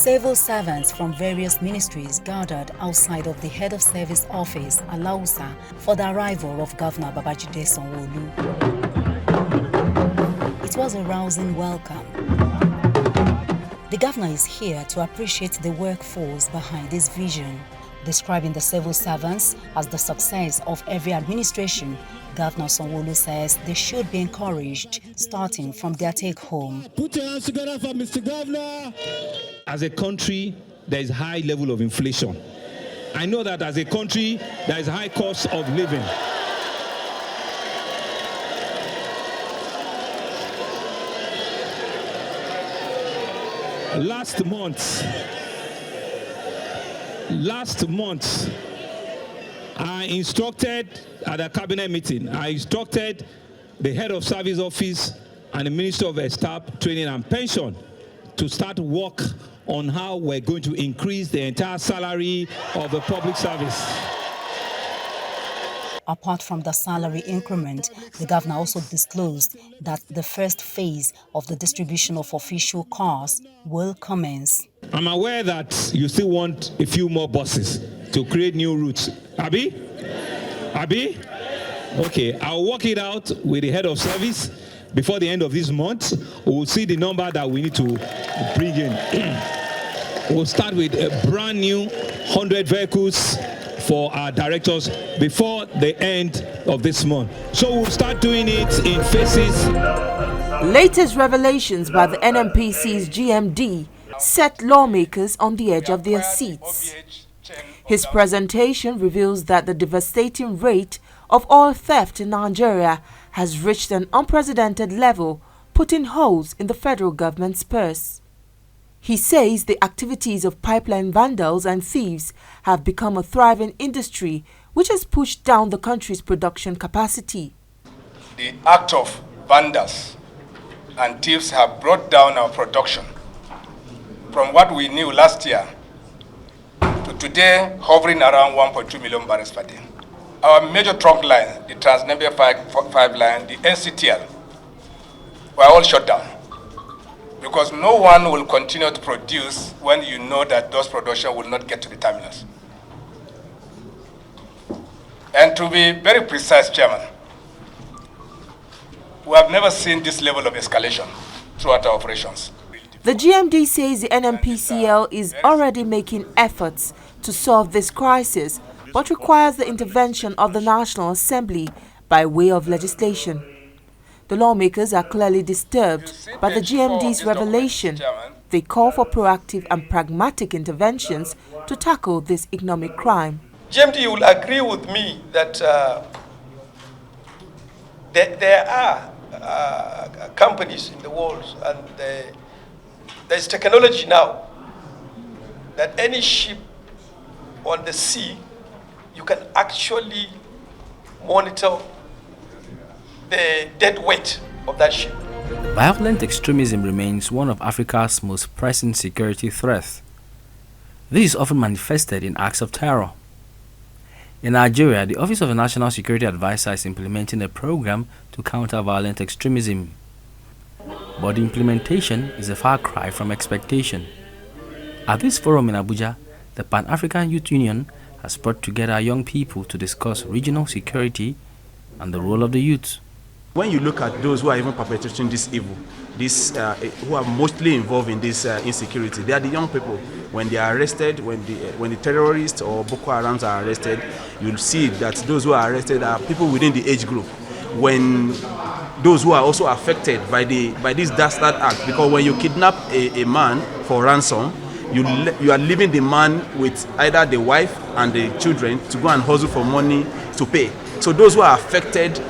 Civil servants from various ministries gathered outside of the head of service office, Alausa, for the arrival of Governor Babajide Sanwo-Olu. It was a rousing welcome. The governor is here to appreciate the workforce behind this vision. Describing the civil servants as the success of every administration, Governor Sanwo-Olu says they should be encouraged starting from their take-home. Put your hands together for Mr. Governor. As a country, there is high level of inflation. I know that as a country, there is high cost of living. Last month, I instructed at a cabinet meeting, the head of service office and the Minister of Staff, Training and Pension to start work on how we're going to increase the entire salary of the public service. Apart from the salary increment, the governor also disclosed that the first phase of the distribution of official cars will commence. I'm aware that you still want a few more buses to create new routes. Abi? Okay, I'll work it out with the head of service. Before the end of this month, we'll see the number that we need to bring in. We'll start with a brand new 100 vehicles for our directors before the end of this month. So we'll start doing it in phases. Latest revelations by the NMPC's GMD set lawmakers on the edge of their seats. His presentation reveals that the devastating rate of oil theft in Nigeria has reached an unprecedented level, putting holes in the federal government's purse. He says the activities of pipeline vandals and thieves have become a thriving industry which has pushed down the country's production capacity. The act of vandals and thieves have brought down our production from what we knew last year to today hovering around 1.2 million barrels per day. Our major trunk line, the Trans-Namibia 5 line, the NCTL, were all shut down. Because no one will continue to produce when you know that those production will not get to the terminals. And to be very precise, Chairman, we have never seen this level of escalation throughout our operations. The GMD says the NMPCL is already making efforts to solve this crisis, but requires the intervention of the National Assembly by way of legislation. The lawmakers are clearly disturbed by the GMD's revelation. They call for proactive and pragmatic interventions to tackle this economic crime. GMD will agree with me that there are companies in the world, and there's technology now that any ship on the sea, you can actually monitor the dead weight of that ship. Violent extremism remains one of Africa's most pressing security threats. This is often manifested in acts of terror. In Nigeria, the Office of the National Security Advisor is implementing a program to counter violent extremism. But the implementation is a far cry from expectation. At this forum in Abuja, the Pan-African Youth Union has brought together young people to discuss regional security and the role of the youth. When you look at those who are even perpetrating this evil, who are mostly involved in this insecurity, they are the young people. When they are arrested, when the terrorists or Boko Harams are arrested, you'll see that those who are arrested are people within the age group. When those who are also affected by this dastard act, because when you kidnap a man for ransom, you are leaving the man with either the wife and the children to go and hustle for money to pay. So those who are affected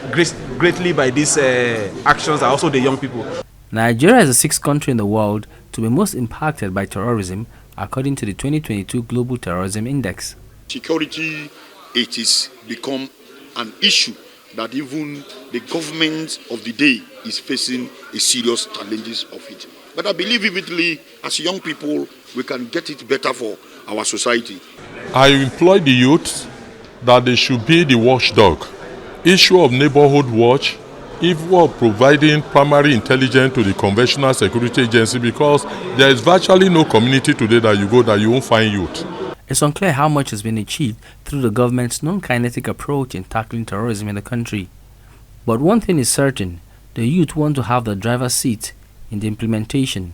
greatly by these actions are also the young people. Nigeria is the sixth country in the world to be most impacted by terrorism, according to the 2022 Global Terrorism Index. Security, it is become an issue that even the government of the day is facing a serious challenges of it. But I believe vividly, as young people, we can get it better for our society. I employ the youth that they should be the watchdog. Issue of neighborhood watch, evil of providing primary intelligence to the conventional security agency, because there is virtually no community today that you go that you won't find youth. It's unclear how much has been achieved through the government's non-kinetic approach in tackling terrorism in the country. But one thing is certain, the youth want to have the driver's seat in the implementation.